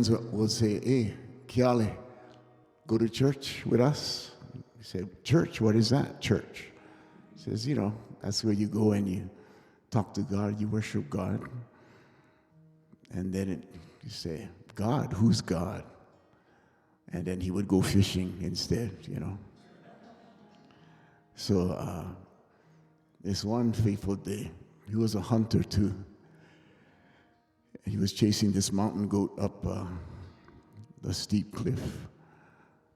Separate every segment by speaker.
Speaker 1: friends would say, hey, Kiale, go to church with us? He said, church? What is that? Church. He says, that's where you go and you talk to God, you worship God. And then you say, God, who's God? And then he would go fishing instead, So this one fateful day, he was a hunter too. He was chasing this mountain goat up the steep cliff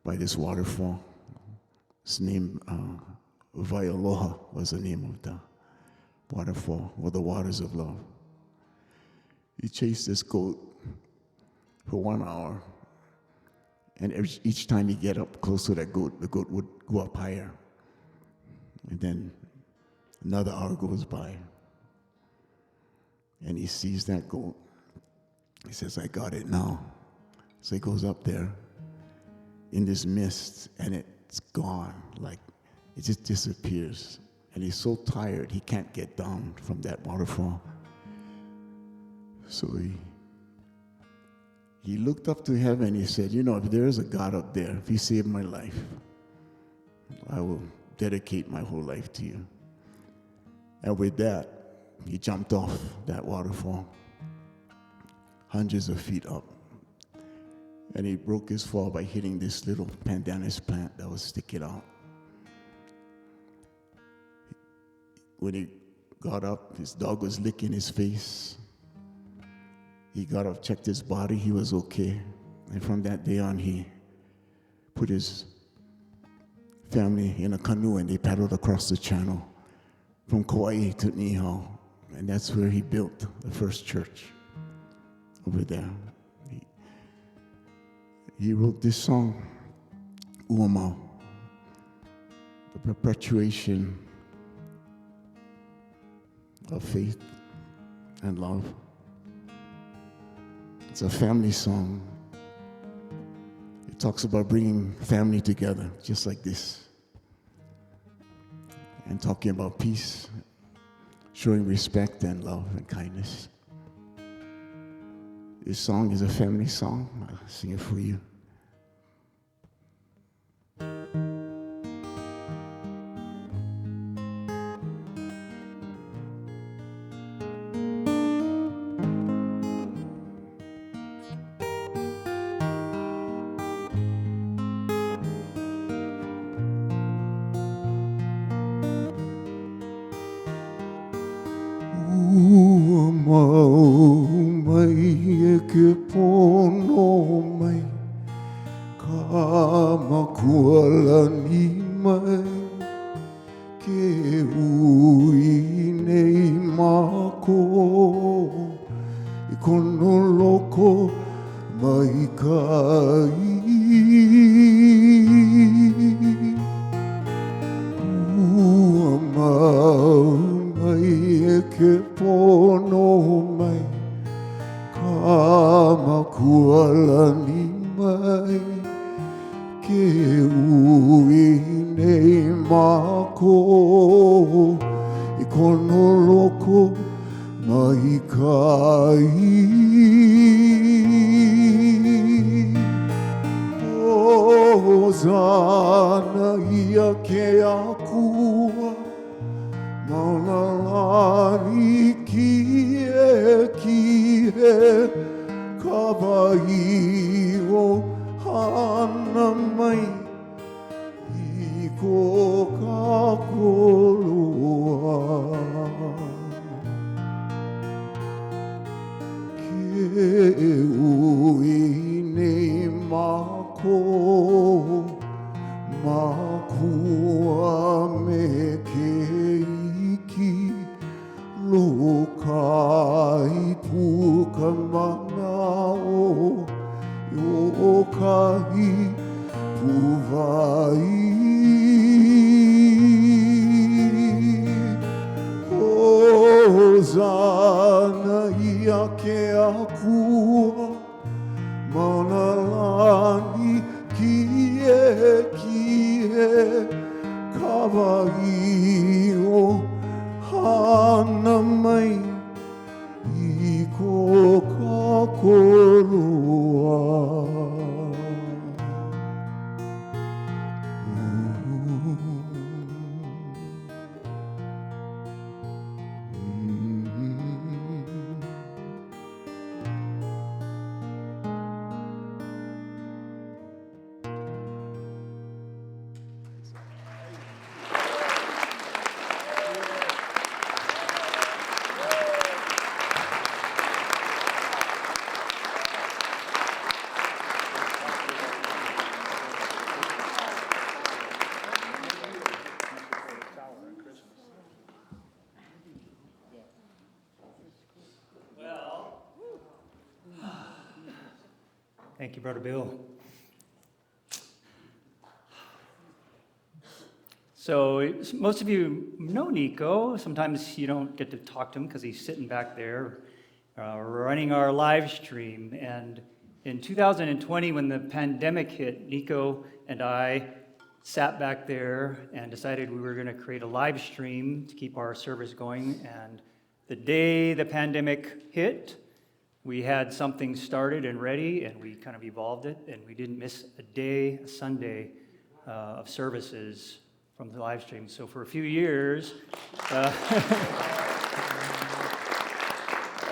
Speaker 1: by this waterfall. Its name, Vaialoha was the name of the waterfall, or the waters of love. He chased this goat for 1 hour. And each time he get up close to that goat, the goat would go up higher. And then another hour goes by. And he sees that goat. He says, I got it now. So he goes up there in this mist, and it's gone. Like, it just disappears. And he's so tired, he can't get down from that waterfall. So he looked up to heaven. He said, if there is a God up there, if he saved my life, I will dedicate my whole life to you. And with that, he jumped off that waterfall, hundreds of feet up. And he broke his fall by hitting this little pandanus plant that was sticking out. When he got up, his dog was licking his face. He got up, checked his body, he was okay. And from that day on, he put his family in a canoe and they paddled across the channel from Kauai to Niihau. And that's where he built the first church over there. He wrote this song, Uamau, the perpetuation of faith and love. It's a family song. It talks about bringing family together, just like this, and talking about peace, showing respect and love and kindness. This song is a family song. I'll sing it for you.
Speaker 2: Iko ka koroa Thank you, Brother Bill. So most of you know Nikko. Sometimes you don't get to talk to him because he's sitting back there running our live stream. And in 2020, when the pandemic hit, Nikko and I sat back there and decided we were going to create a live stream to keep our service going. And the day the pandemic hit, we had something started and ready, and we kind of evolved it, and we didn't miss a day, a Sunday of services from the live stream. So for a few years,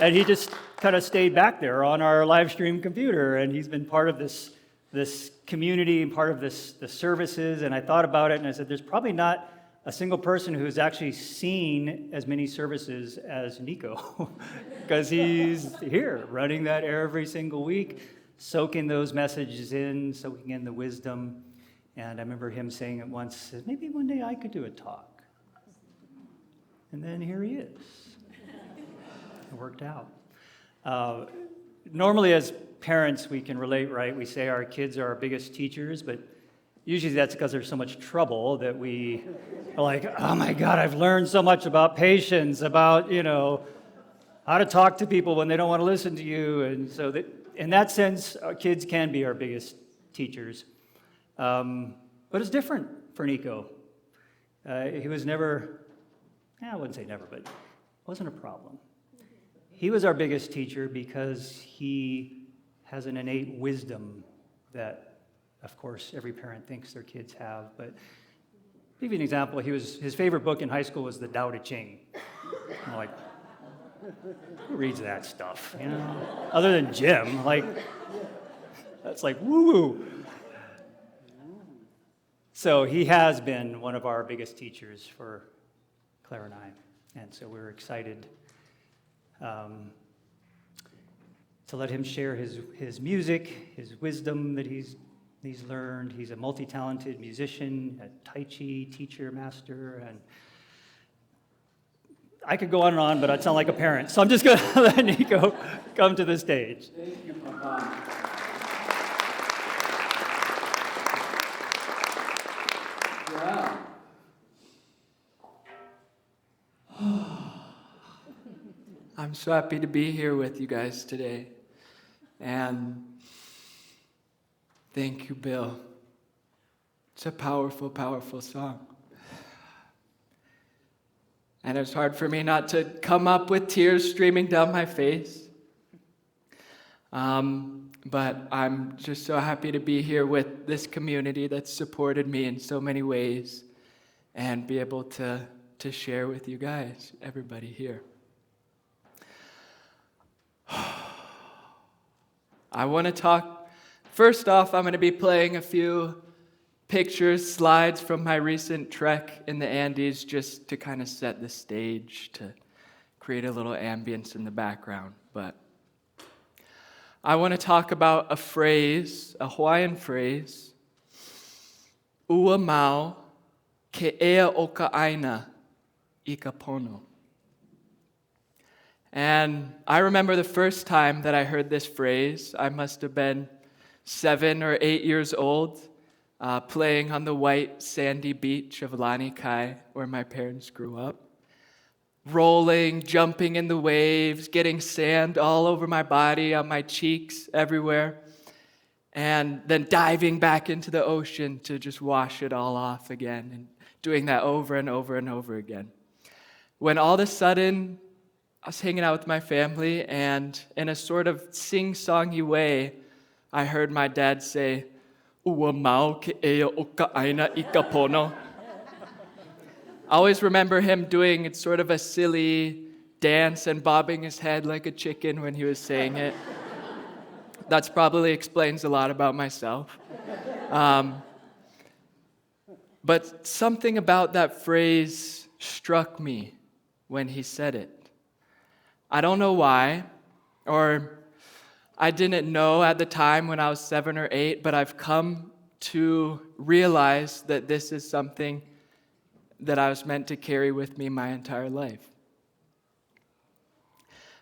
Speaker 2: and he just kind of stayed back there on our live stream computer, and he's been part of this community and part of the services. And I thought about it, and I said, there's probably not a single person who's actually seen as many services as Nikko, because he's here running that every single week, soaking those messages in, soaking in the wisdom. And I remember him saying it once, maybe one day I could do a talk. And then here he is. It worked out. Normally as parents, we can relate, right? We say our kids are our biggest teachers, but usually that's because there's so much trouble that we are like, oh my God, I've learned so much about patience, about, how to talk to people when they don't want to listen to you. And so that, in that sense, our kids can be our biggest teachers. But it's different for Nikko. He was never, I wouldn't say never, but it wasn't a problem. He was our biggest teacher because he has an innate wisdom that, of course, every parent thinks their kids have. But to give you an example, his favorite book in high school was the Tao Te Ching. I'm like, who reads that stuff? Other than Jim, that's like woo-woo. So he has been one of our biggest teachers for Claire and I, and so we're excited to let him share his music, his wisdom that he's learned. He's a multi-talented musician, a Tai Chi teacher, master, and I could go on, but I'd sound like a parent, so I'm just going to let Nikko come to the stage.
Speaker 3: Thank you, Papa. I'm so happy to be here with you guys today. And thank you, Bill. It's a powerful, powerful song. And it's hard for me not to come up with tears streaming down my face. But I'm just so happy to be here with this community that's supported me in so many ways and be able to share with you guys, everybody here. I want to talk, first off, I'm going to be playing a few pictures, slides from my recent trek in the Andes just to kind of set the stage, to create a little ambience in the background. But I want to talk about a phrase, a Hawaiian phrase, ua mau ke ea o ka aina I ka pono. And I remember the first time that I heard this phrase. I must have been 7 or 8 years old, playing on the white sandy beach of Lanikai, where my parents grew up. Rolling, jumping in the waves, getting sand all over my body, on my cheeks, everywhere. And then diving back into the ocean to just wash it all off again, and doing that over and over and over again. When all of a sudden, I was hanging out with my family, and in a sort of sing-songy way, I heard my dad say, "Ua mau ke ea o ka aina I ka pono." I always remember him doing sort of a silly dance and bobbing his head like a chicken when he was saying it. That probably explains a lot about myself. But something about that phrase struck me when he said it. I don't know why, or I didn't know at the time when I was 7 or 8, but I've come to realize that this is something that I was meant to carry with me my entire life.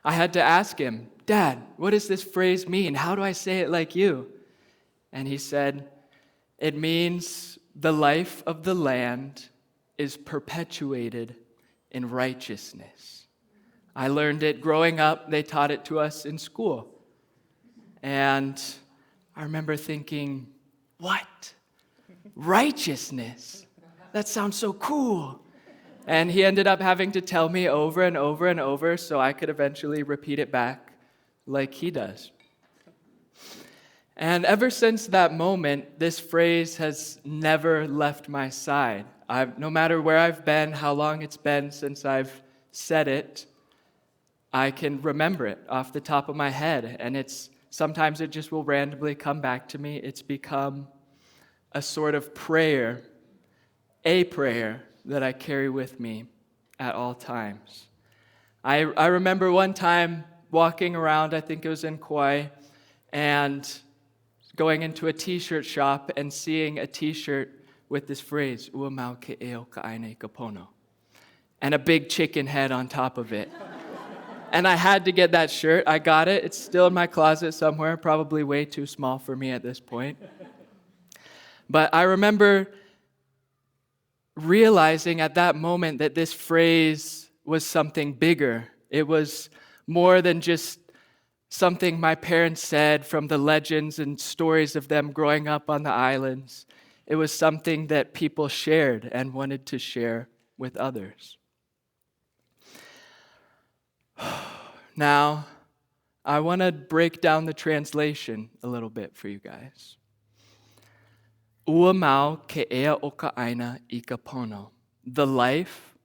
Speaker 3: I had to ask him, "Dad, what does this phrase mean? How do I say it like you?" And he said, it means the life of the land is perpetuated in righteousness. I learned it growing up. They taught it to us in school. And I remember thinking, what? Righteousness? That sounds so cool. And he ended up having to tell me over and over and over so I could eventually repeat it back like he does. And ever since that moment, this phrase has never left my side. No matter where I've been, how long it's been since I've said it, I can remember it off the top of my head. And sometimes it just will randomly come back to me. It's become a sort of prayer, a prayer that I carry with me at all times. I remember one time walking around, I think it was in Kauai, and going into a t-shirt shop and seeing a t-shirt with this phrase, "Ua mau ke eo ka aina I ka pono," and a big chicken head on top of it. And I had to get that shirt. I got it. It's still in my closet somewhere, probably way too small for me at this point. But I remember realizing at that moment that this phrase was something bigger. It was more than just something my parents said from the legends and stories of them growing up on the islands. It was something that people shared and wanted to share with others. Now, I want to break down the translation a little bit for you guys. Ua mau ke ea o ka aina I ka pono. The life,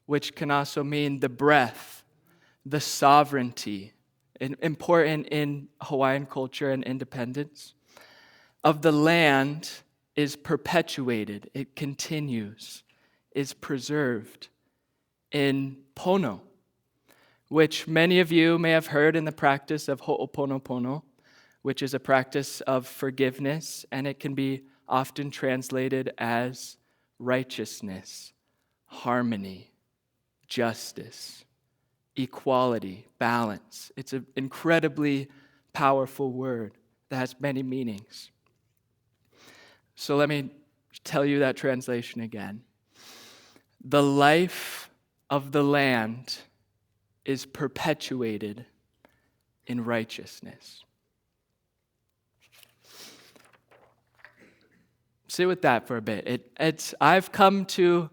Speaker 3: which can also mean the breath, the sovereignty, important in Hawaiian culture and independence, of the land is perpetuated, it continues, is preserved in pono, which many of you may have heard in the practice of ho'oponopono, which is a practice of forgiveness, and it can be often translated as righteousness, harmony, justice, equality, balance. It's an incredibly powerful word that has many meanings. So let me tell you that translation again. The life of the land is perpetuated in righteousness. Sit with that for a bit. I've come to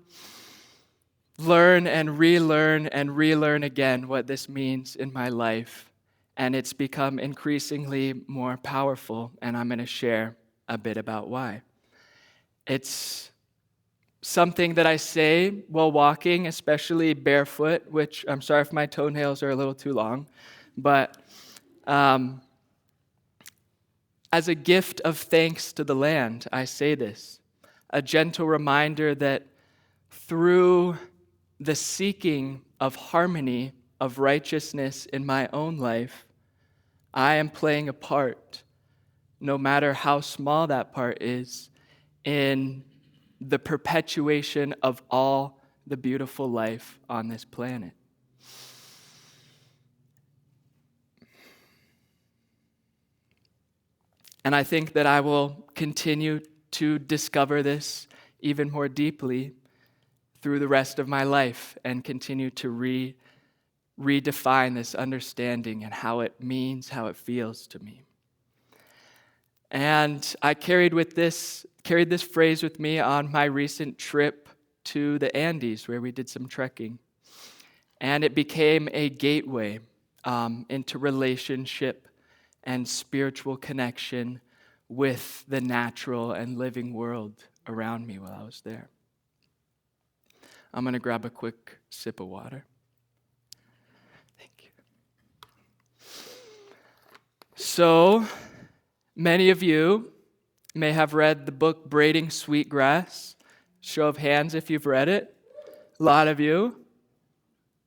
Speaker 3: learn and relearn again what this means in my life, and it's become increasingly more powerful, and I'm going to share a bit about why. It's something that I say while walking, especially barefoot, which I'm sorry if my toenails are a little too long, but as a gift of thanks to the land, I say this, a gentle reminder that through the seeking of harmony, of righteousness in my own life, I am playing a part, no matter how small that part is, in the perpetuation of all the beautiful life on this planet. And I think that I will continue to discover this even more deeply through the rest of my life and continue to redefine this understanding and how it means, how it feels to me. And I carried this phrase with me on my recent trip to the Andes, where we did some trekking. And it became a gateway into relationship and spiritual connection with the natural and living world around me while I was there. I'm going to grab a quick sip of water. Thank you. So, many of you may have read the book Braiding Sweetgrass. Show of hands if you've read it. A lot of you.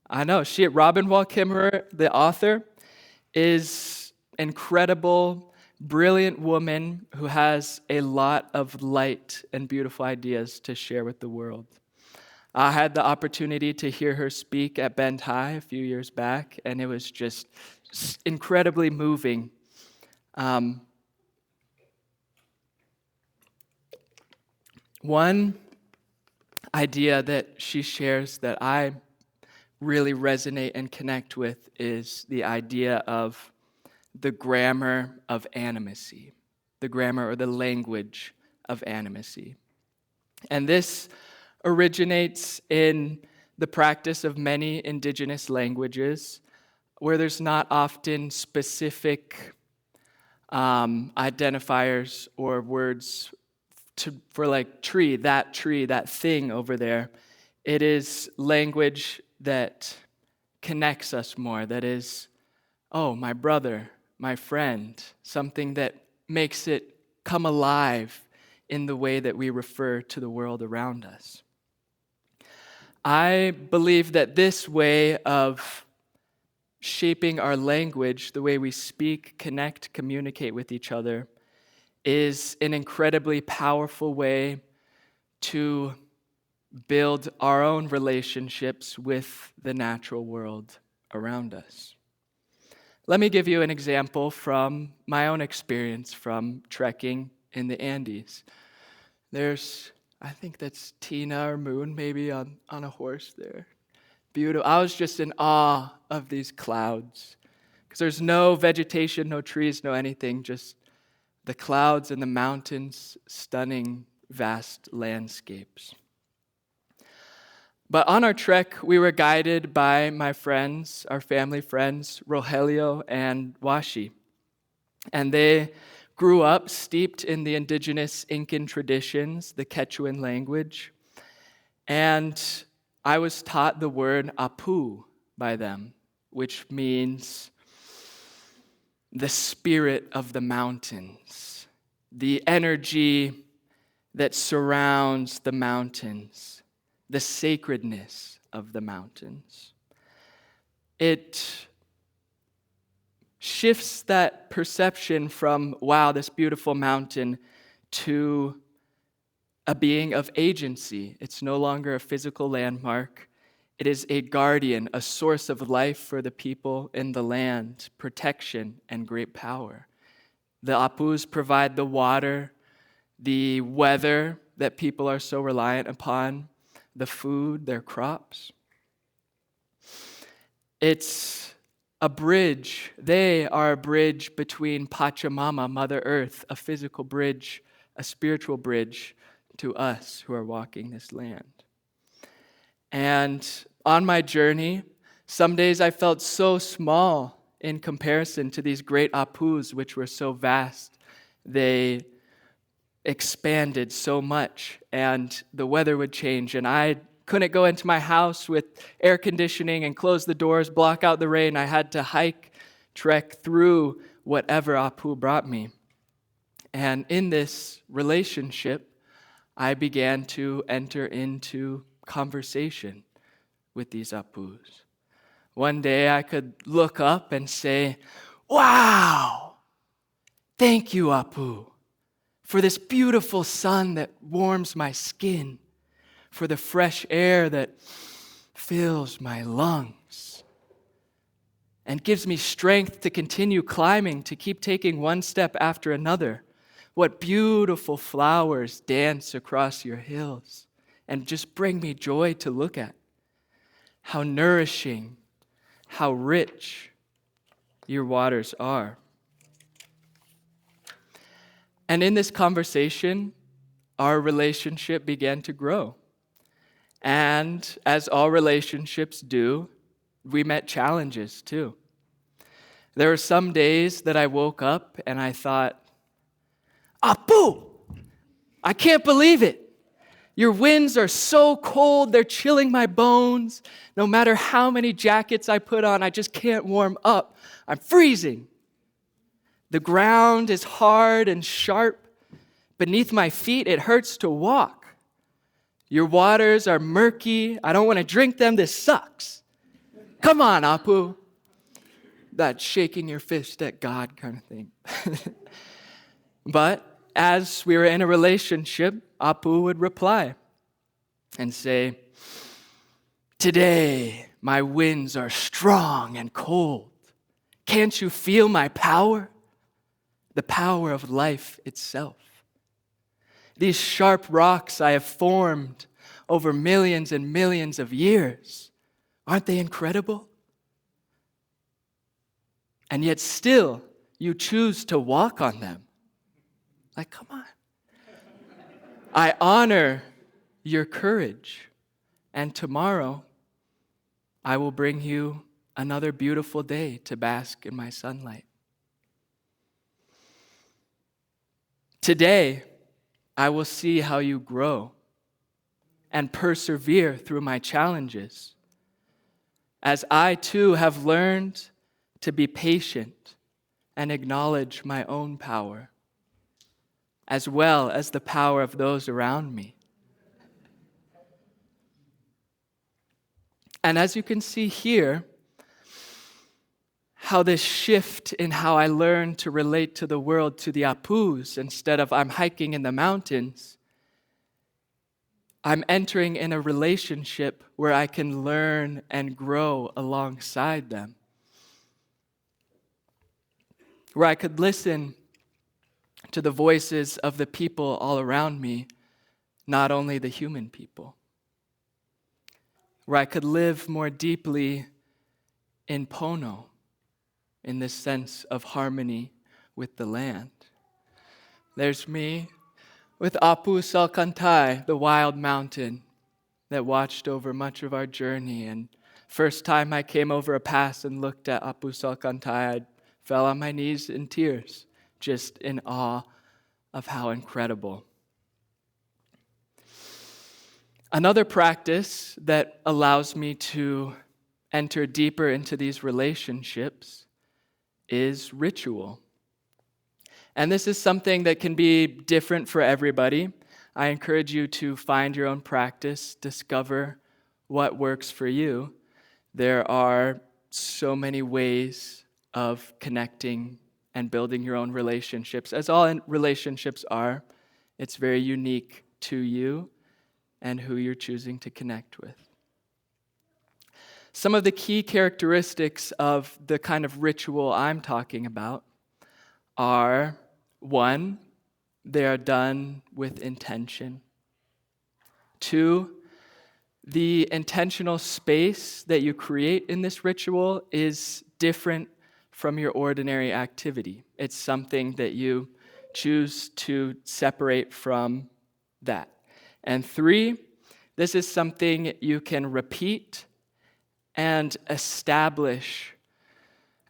Speaker 3: I know. Robin Wall Kimmerer, the author, is incredible, brilliant woman who has a lot of light and beautiful ideas to share with the world. I had the opportunity to hear her speak at Bend High a few years back, and it was just incredibly moving. One idea that she shares that I really resonate and connect with is the idea of the grammar of animacy, the grammar or the language of animacy. And this originates in the practice of many indigenous languages where there's not often specific identifiers or words for like tree, that thing over there. It is language that connects us more, that is, oh, my brother, my friend, something that makes it come alive in the way that we refer to the world around us. I believe that this way of shaping our language, the way we speak, connect, communicate with each other, is an incredibly powerful way to build our own relationships with the natural world around us. Let me give you an example from my own experience from trekking in the Andes. There's, I think that's Tina or Moon maybe on a horse there. Beautiful. I was just in awe of these clouds because there's no vegetation, no trees, no anything, just the clouds and the mountains, stunning, vast landscapes. But on our trek, we were guided by my friends, our family friends, Rogelio and Washi. And they grew up steeped in the indigenous Incan traditions, the Quechuan language. And I was taught the word apu by them, which means the spirit of the mountains, the energy that surrounds the mountains, the sacredness of the mountains. It shifts that perception from, wow, this beautiful mountain, to a being of agency. It's no longer a physical landmark. It is a guardian, a source of life for the people in the land, protection and great power. The apus provide the water, the weather that people are so reliant upon, the food, their crops. It's a bridge. They are a bridge between Pachamama, Mother Earth, a physical bridge, a spiritual bridge to us who are walking this land. And on my journey, some days I felt so small in comparison to these great apus, which were so vast. They expanded so much, and the weather would change, and I couldn't go into my house with air conditioning and close the doors, block out the rain. I had to hike, trek through whatever apu brought me. And in this relationship, I began to enter into conversation with these apus. One day I could look up and say, wow, thank you, apu, for this beautiful sun that warms my skin, for the fresh air that fills my lungs and gives me strength to continue climbing, to keep taking one step after another. What beautiful flowers dance across your hills and just bring me joy to look at. How nourishing, how rich your waters are. And in this conversation, our relationship began to grow. And as all relationships do, we met challenges too. There were some days that I woke up and I thought, Apu, I can't believe it. Your winds are so cold, they're chilling my bones. No matter how many jackets I put on, I just can't warm up. I'm freezing. The ground is hard and sharp. Beneath my feet, it hurts to walk. Your waters are murky. I don't want to drink them. This sucks. Come on, Apu. That shaking your fist at God kind of thing. But as we were in a relationship, Apu would reply and say, today my winds are strong and cold. Can't you feel my power? The power of life itself. These sharp rocks I have formed over millions and millions of years. Aren't they incredible? And yet still, you choose to walk on them. Like, come on. I honor your courage. And tomorrow, I will bring you another beautiful day to bask in my sunlight. Today, I will see how you grow and persevere through my challenges, as I too have learned to be patient and acknowledge my own power, as well as the power of those around me. And as you can see here, how this shift in how I learn to relate to the world, to the apus, instead of I'm hiking in the mountains, I'm entering in a relationship where I can learn and grow alongside them. Where I could listen to the voices of the people all around me, not only the human people. Where I could live more deeply in Pono, in this sense of harmony with the land. There's me with Apu Salkantai, the wild mountain that watched over much of our journey. And first time I came over a pass and looked at Apu Salkantai, I fell on my knees in tears, just in awe of how incredible. Another practice that allows me to enter deeper into these relationships is ritual. And this is something that can be different for everybody. I encourage you to find your own practice, discover what works for you. There are so many ways of connecting and building your own relationships. As all relationships are, it's very unique to you and who you're choosing to connect with. Some of the key characteristics of the kind of ritual I'm talking about are, one, they are done with intention. Two, the intentional space that you create in this ritual is different from your ordinary activity. It's something that you choose to separate from that. And three, this is something you can repeat and establish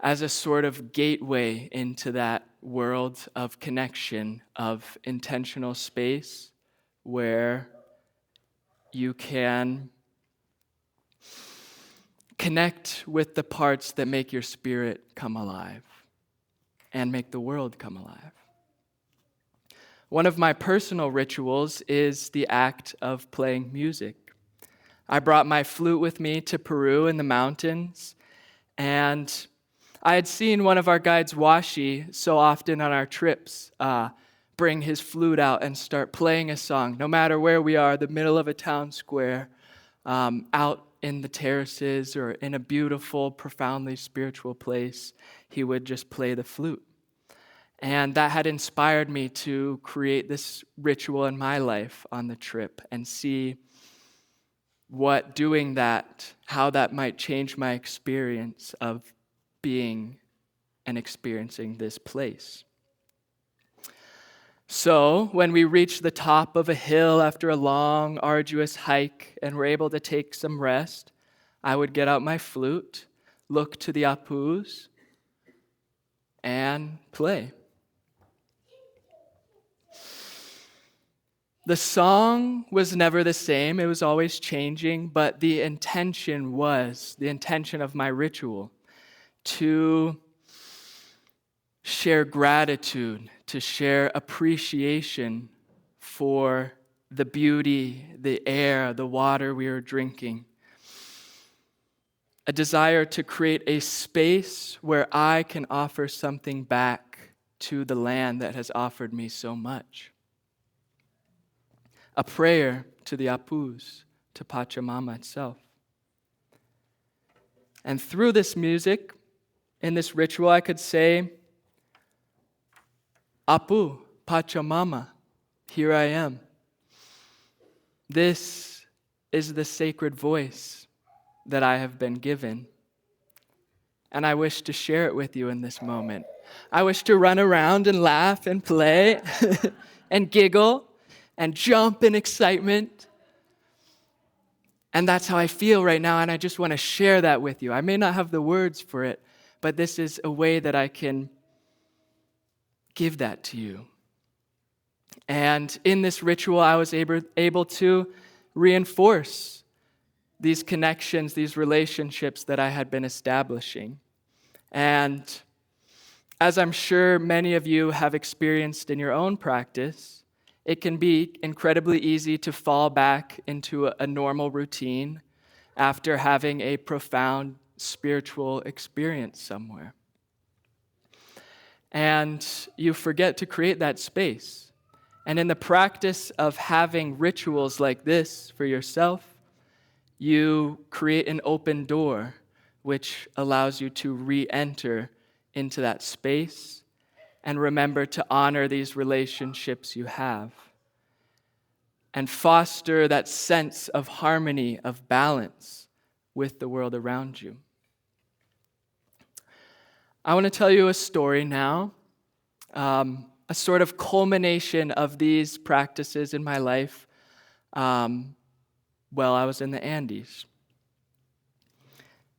Speaker 3: as a sort of gateway into that world of connection, of intentional space, where you can connect with the parts that make your spirit come alive and make the world come alive. One of my personal rituals is the act of playing music. I brought my flute with me to Peru in the mountains, and I had seen one of our guides, Washi, so often on our trips, bring his flute out and start playing a song, no matter where we are, the middle of a town square, out in the terraces or in a beautiful, profoundly spiritual place, he would just play the flute. And that had inspired me to create this ritual in my life on the trip and see what doing that, how that might change my experience of being and experiencing this place. So when we reach the top of a hill after a long, arduous hike and we're able to take some rest, I would get out my flute, look to the apus, and play. The song was never the same. It was always changing, but the intention of my ritual to share gratitude, to share appreciation for the beauty, the air, the water we are drinking. A desire to create a space where I can offer something back to the land that has offered me so much. A prayer to the apus, to Pachamama itself. And through this music, in this ritual, I could say, Apu, Pachamama, here I am. This is the sacred voice that I have been given. And I wish to share it with you in this moment. I wish to run around and laugh and play and giggle and jump in excitement. And that's how I feel right now, and I just want to share that with you. I may not have the words for it, but this is a way that I can give that to you. And in this ritual, I was able to reinforce these connections, these relationships that I had been establishing. And as I'm sure many of you have experienced in your own practice, it can be incredibly easy to fall back into a normal routine after having a profound spiritual experience somewhere. And you forget to create that space. And in the practice of having rituals like this for yourself, you create an open door which allows you to re-enter into that space and remember to honor these relationships you have and foster that sense of harmony, of balance with the world around you. I want to tell you a story now, a sort of culmination of these practices in my life while I was in the Andes.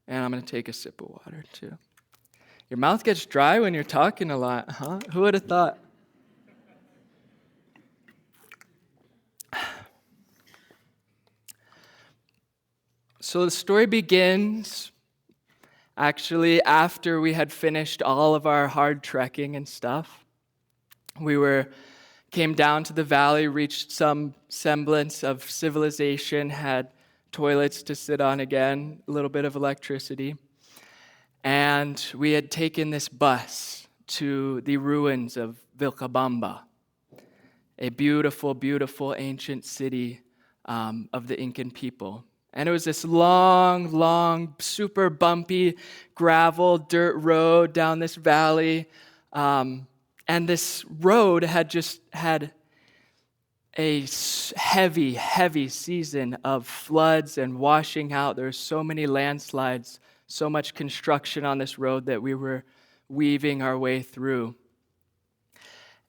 Speaker 3: And I'm going to take a sip of water too. Your mouth gets dry when you're talking a lot, huh? Who would have thought? So the story begins actually after we had finished all of our hard trekking and stuff. We came down to the valley, reached some semblance of civilization, had toilets to sit on again, a little bit of electricity. And we had taken this bus to the ruins of Vilcabamba, a beautiful, beautiful ancient city of the Incan people. And it was this long, super bumpy gravel dirt road down this valley. And this road had just had a heavy season of floods and washing out. There were so many landslides, so much construction on this road that we were weaving our way through.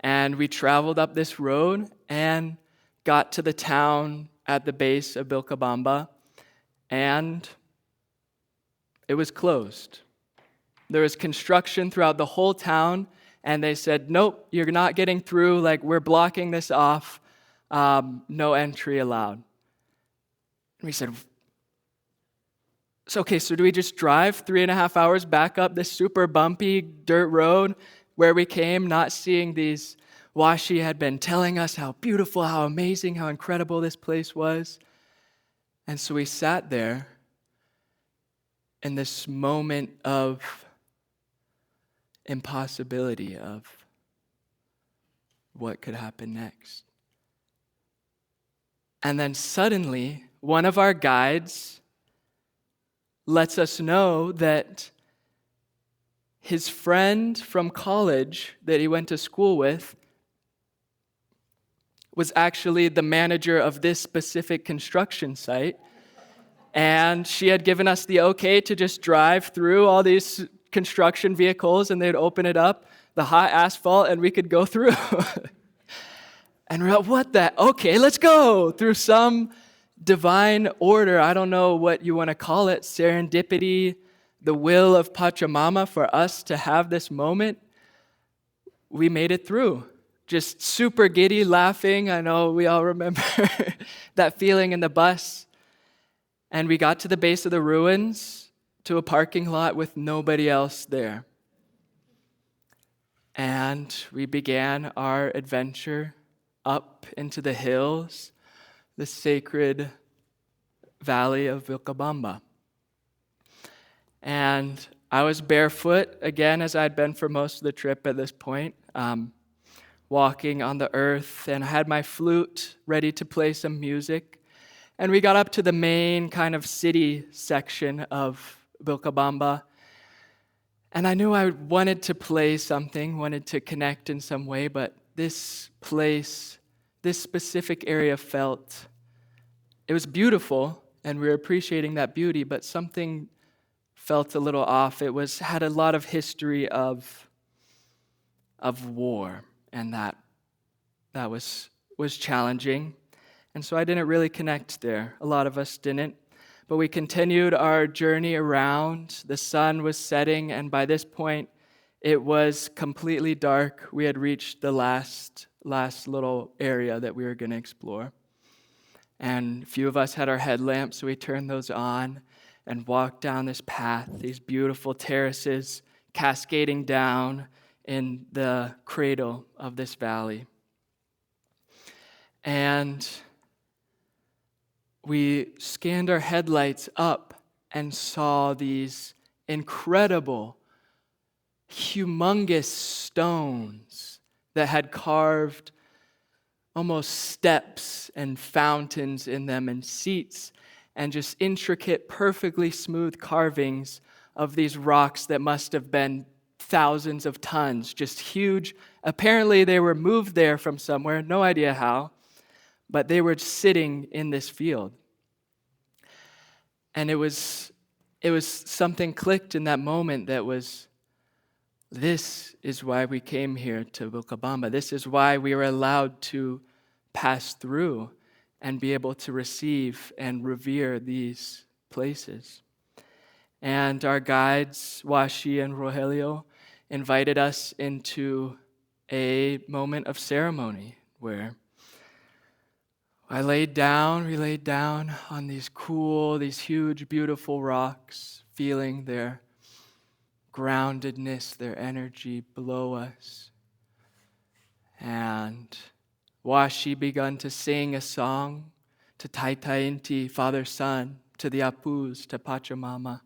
Speaker 3: And we traveled up this road and got to the town at the base of Vilcabamba, and it was closed. There was construction throughout the whole town, and they said, nope, you're not getting through, we're blocking this off, no entry allowed. And we said, so do we just drive 3.5 hours back up this super bumpy dirt road where we came, not seeing these washi had been telling us how beautiful, how amazing, how incredible this place was? And so we sat there in this moment of impossibility of what could happen next. And then suddenly, one of our guides lets us know that his friend from college that he went to school with was actually the manager of this specific construction site. And she had given us the okay to just drive through all these construction vehicles, and they'd open it up, the hot asphalt, and we could go through. And we're like, what the? Okay, let's go. Through some divine order, I don't know what you want to call it, serendipity, the will of Pachamama for us to have this moment, we made it through. Just super giddy, laughing. I know we all remember that feeling in the bus. And we got to the base of the ruins, to a parking lot with nobody else there. And we began our adventure up into the hills, the sacred valley of Vilcabamba. And I was barefoot, again, as I'd been for most of the trip at this point, walking on the earth, and I had my flute ready to play some music. And we got up to the main kind of city section of Vilcabamba, and I knew I wanted to play something, wanted to connect in some way, but this place this specific area felt, it was beautiful, and we were appreciating that beauty, but something felt a little off. It had a lot of history of war, and that was challenging. And so I didn't really connect there. A lot of us didn't. But we continued our journey around. The sun was setting, and by this point, it was completely dark. We had reached the last little area that we were going to explore. And a few of us had our headlamps, so we turned those on and walked down this path, these beautiful terraces cascading down in the cradle of this valley. And we scanned our headlights up and saw these incredible, humongous stones that had carved almost steps and fountains in them and seats and just intricate, perfectly smooth carvings of these rocks that must have been thousands of tons, just huge. Apparently they were moved there from somewhere, no idea how, but they were sitting in this field. And it was something clicked in that moment that was, this is why we came here to Vilcabamba. This is why we were allowed to pass through and be able to receive and revere these places. And our guides, Washi and Rogelio, invited us into a moment of ceremony where we laid down on these huge, beautiful rocks, feeling their groundedness, their energy below us. And Washi begun to sing a song to Taitai Inti, Father Son, to the Apus, to Pachamama.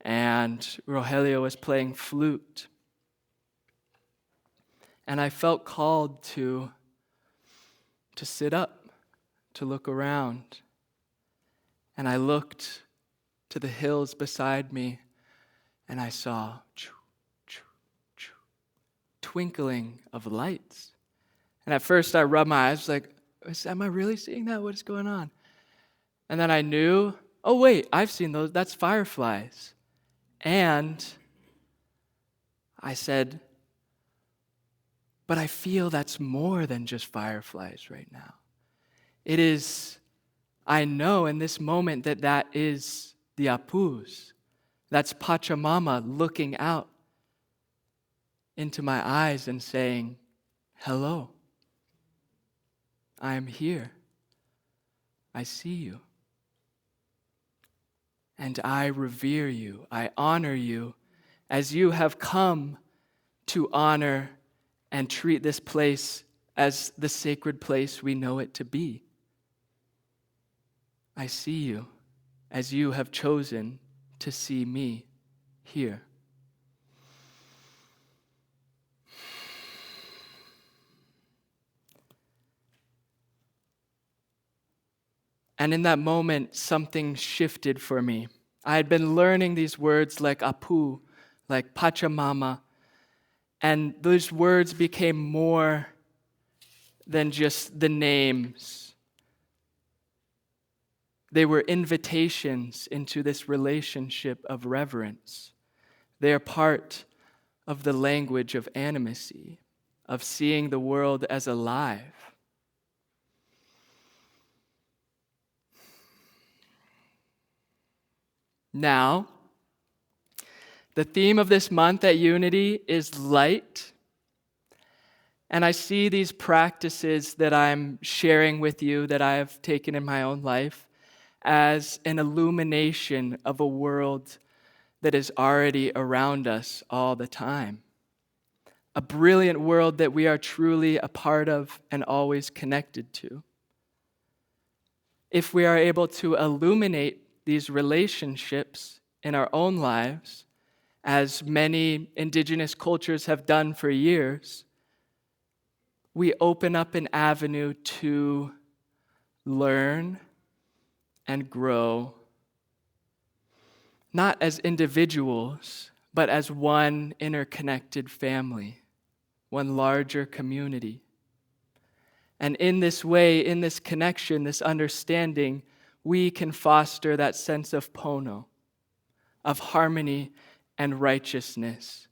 Speaker 3: And Rogelio was playing flute. And I felt called to sit up, to look around. And I looked to the hills beside me, and I saw twinkling of lights. And at first I rubbed my eyes, like, am I really seeing that? What is going on? And then I knew, oh wait, I've seen those, that's fireflies. And I said, but I feel that's more than just fireflies right now. It is, I know in this moment that is the Apus. That's Pachamama looking out into my eyes and saying, hello, I am here. I see you. And I revere you. I honor you as you have come to honor and treat this place as the sacred place we know it to be. I see you as you have chosen to see me here. And in that moment, something shifted for me. I had been learning these words like Apu, like Pachamama, and those words became more than just the names. They were invitations into this relationship of reverence. They are part of the language of animacy, of seeing the world as alive. Now, the theme of this month at Unity is light. And I see these practices that I'm sharing with you that I have taken in my own life as an illumination of a world that is already around us all the time. A brilliant world that we are truly a part of and always connected to. If we are able to illuminate these relationships in our own lives, as many indigenous cultures have done for years, we open up an avenue to learn and grow, not as individuals, but as one interconnected family, one larger community. And in this way, in this connection, this understanding, we can foster that sense of pono, of harmony and righteousness.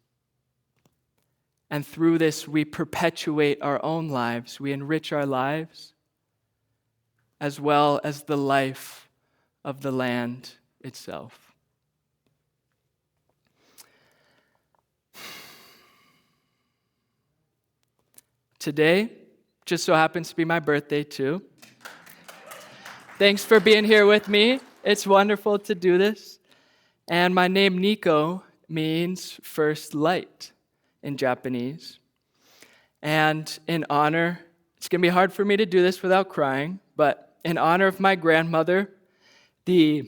Speaker 3: And through this, we perpetuate our own lives. We enrich our lives, as well as the life of the land itself. Today just so happens to be my birthday too. Thanks for being here with me. It's wonderful to do this. And my name Nikko means first light in Japanese. And in honor, it's going to be hard for me to do this without crying, but in honor of my grandmother, the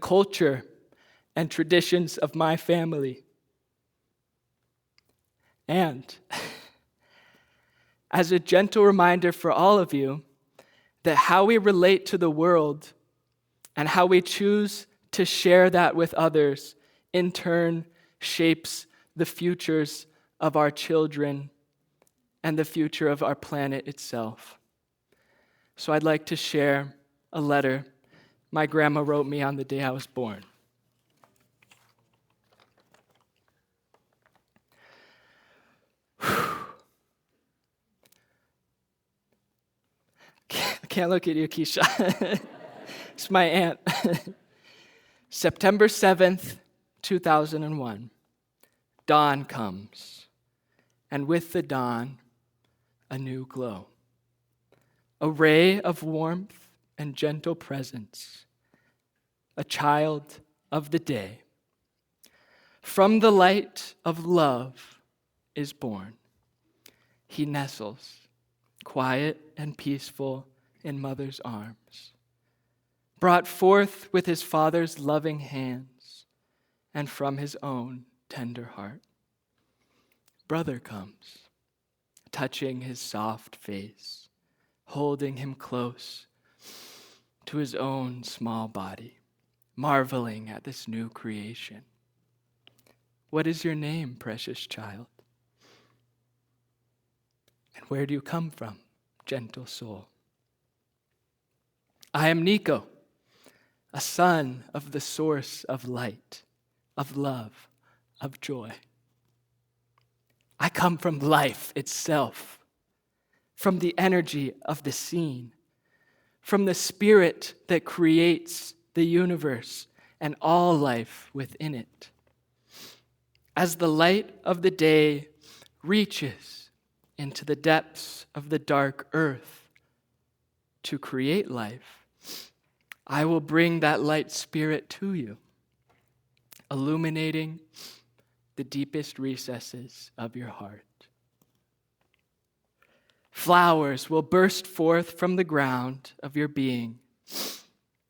Speaker 3: culture and traditions of my family, and as a gentle reminder for all of you that how we relate to the world and how we choose to share that with others in turn shapes the futures of our children and the future of our planet itself. So I'd like to share a letter my grandma wrote me on the day I was born. I can't look at you, Keisha. It's my aunt. September 7th, 2001. Dawn comes, and with the dawn, a new glow. A ray of warmth and gentle presence. A child of the day. From the light of love is born. He nestles, quiet and peaceful in mother's arms, brought forth with his father's loving hands and from his own tender heart. Brother comes, touching his soft face, holding him close to his own small body, marveling at this new creation. What is your name, precious child? And where do you come from, gentle soul? I am Nikko, a son of the source of light, of love, of joy. I come from life itself, from the energy of the scene, from the spirit that creates the universe and all life within it. As the light of the day reaches into the depths of the dark earth to create life, I will bring that light spirit to you, illuminating the deepest recesses of your heart. Flowers will burst forth from the ground of your being.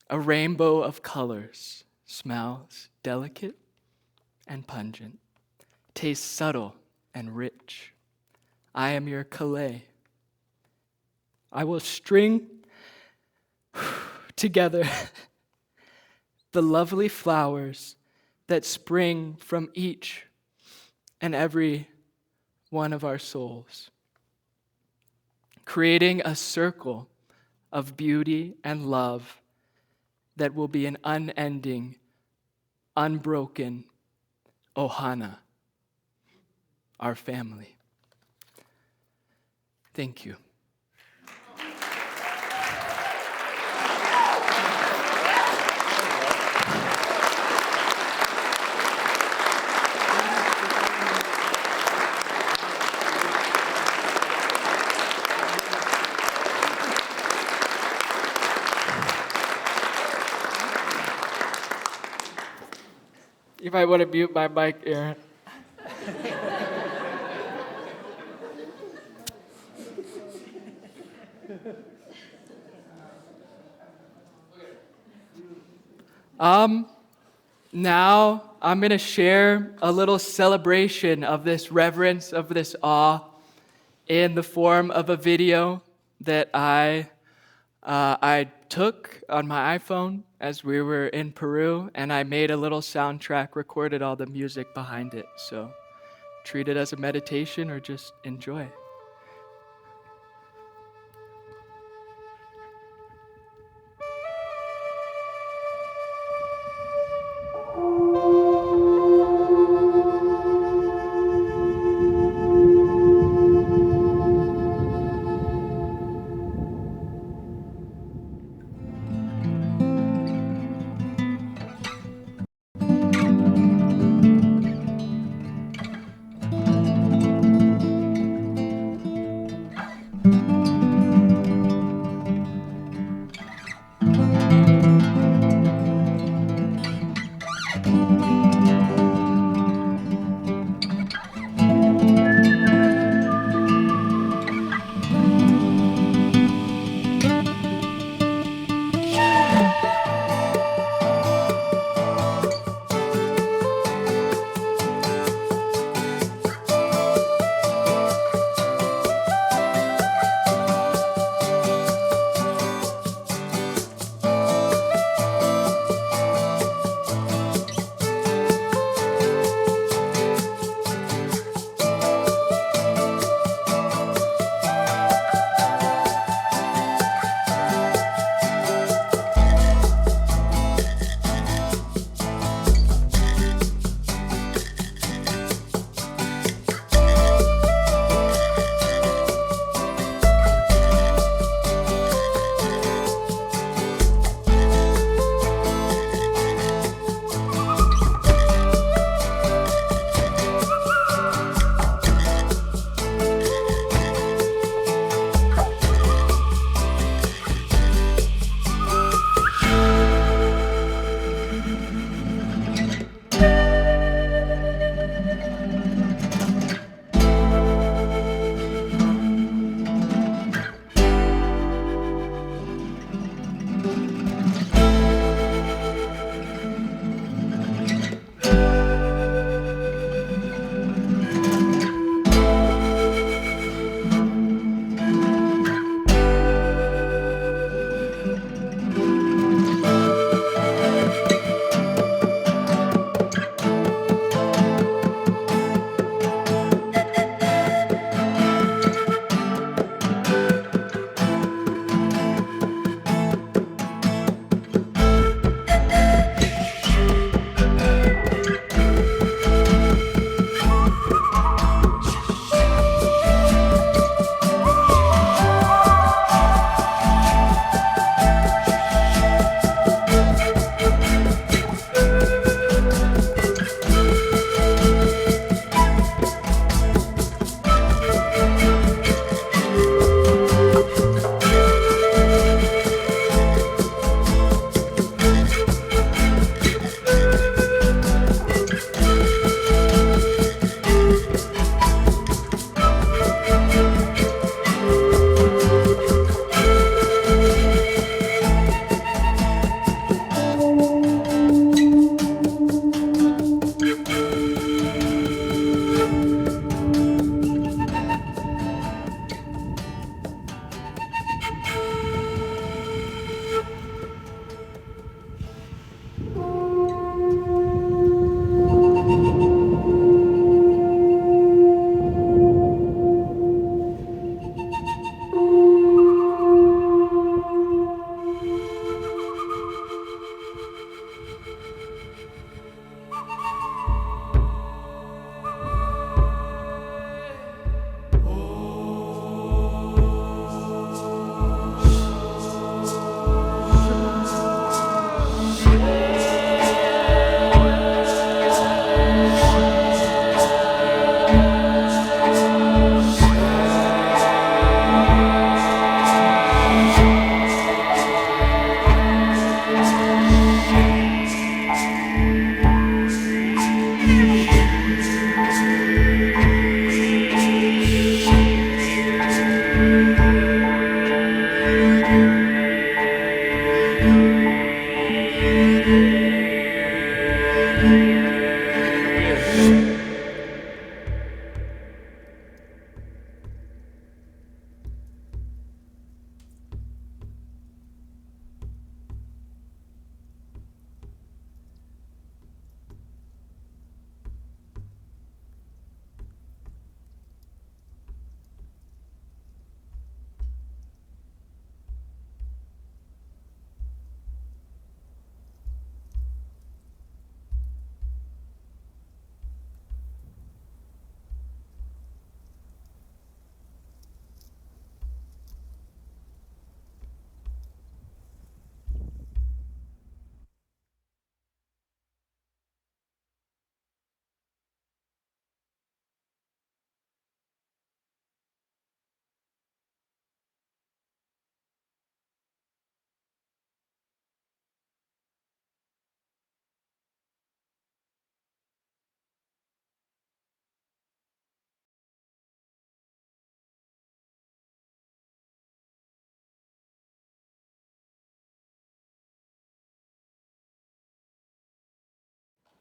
Speaker 3: A rainbow of colors smells delicate and pungent, tastes subtle and rich. I am your Kalei. I will string together the lovely flowers that spring from each and every one of our souls, creating a circle of beauty and love that will be an unending, unbroken ohana, our family. Thank you. You might want to mute my mic, Aaron. Now I'm going to share a little celebration of this reverence, of this awe, in the form of a video that I took on my iPhone as we were in Peru, and I made a little soundtrack, recorded all the music behind it. So treat it as a meditation or just enjoy.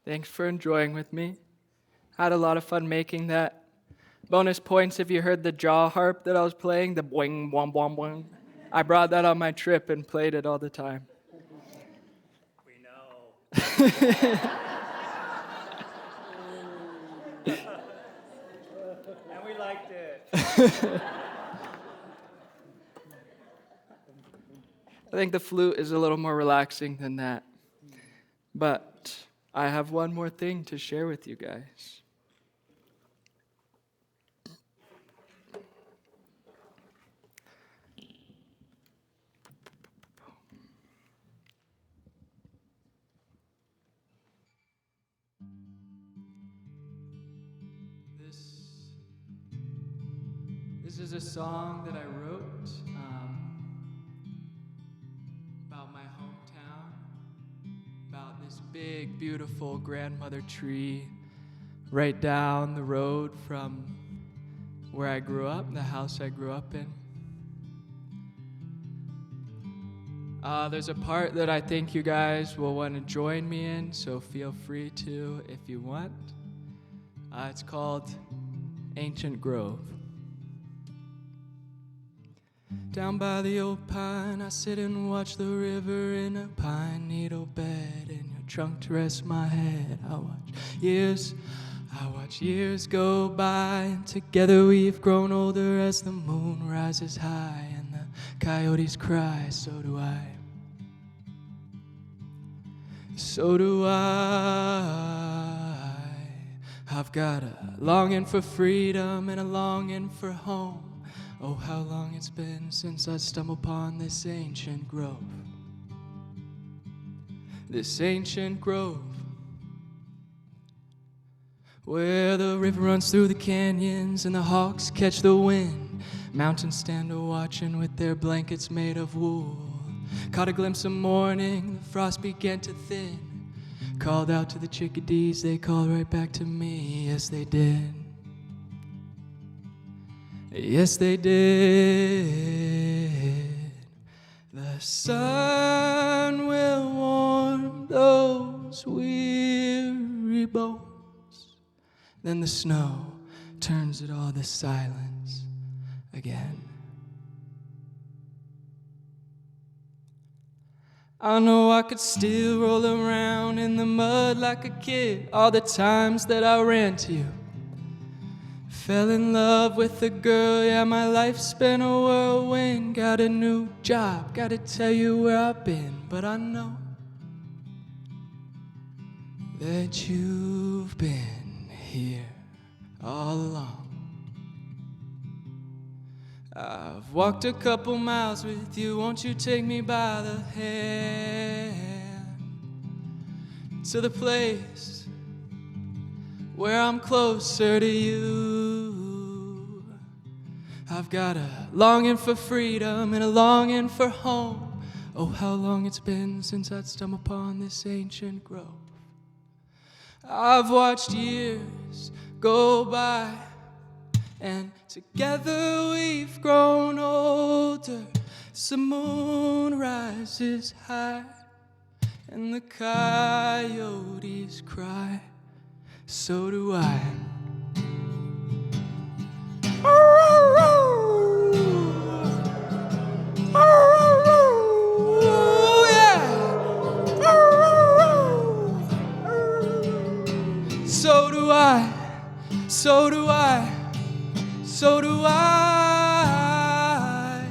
Speaker 3: Thanks for enjoying with me. Had a lot of fun making that. Bonus points if you heard the jaw harp that I was playing, the boing, boing, boing, boing. I brought that on my trip and played it all the time.
Speaker 2: We know. And we liked it.
Speaker 3: I think the flute is a little more relaxing than that. But I have one more thing to share with you guys. This is a song that I wrote about my hometown, about this big, beautiful grandmother tree right down the road from where I grew up, the house I grew up in. There's a part that I think you guys will want to join me in, so feel free to if you want. It's called Ancient Grove. Down by the old pine, I sit and watch the river in a pine needle bed. In your trunk to rest my head, I watch years go by, and together we've grown older as the moon rises high and the coyotes cry. So do I. So do I. I've got a longing for freedom and a longing for home. Oh, how long it's been since I stumbled upon this ancient grove. This ancient grove, where the river runs through the canyons and the hawks catch the wind. Mountains stand a-watching with their blankets made of wool. Caught a glimpse of morning, the frost began to thin. Called out to the chickadees, they called right back to me. Yes, they did. Yes, they did. The sun will warm those weary bones. Then the snow turns it all to silence again. I know I could still roll around in the mud like a kid. All the times that I ran to you, fell in love with a girl, yeah, my life's been a whirlwind. Got a new job, gotta tell you where I've been. But I know that you've been here all along. I've walked a couple miles with you, won't you take me by the hand to the place where I'm closer to you. I've got a longing for freedom and a longing for home. Oh, how long it's been since I'd stumbled upon this ancient grove. I've watched years go by, and together we've grown older. As the moon rises high and the coyotes cry, so do I. So do I, so do I, so do I,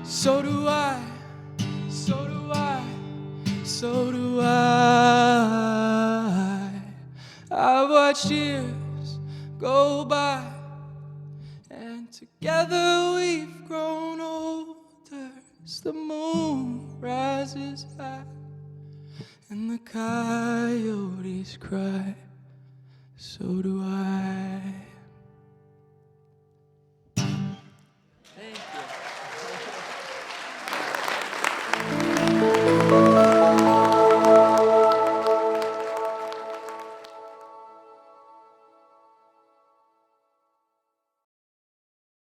Speaker 3: so do I, so do I, so do I. I've watched years go by, and together we've grown older. As the moon rises high and the coyotes cry, so do I.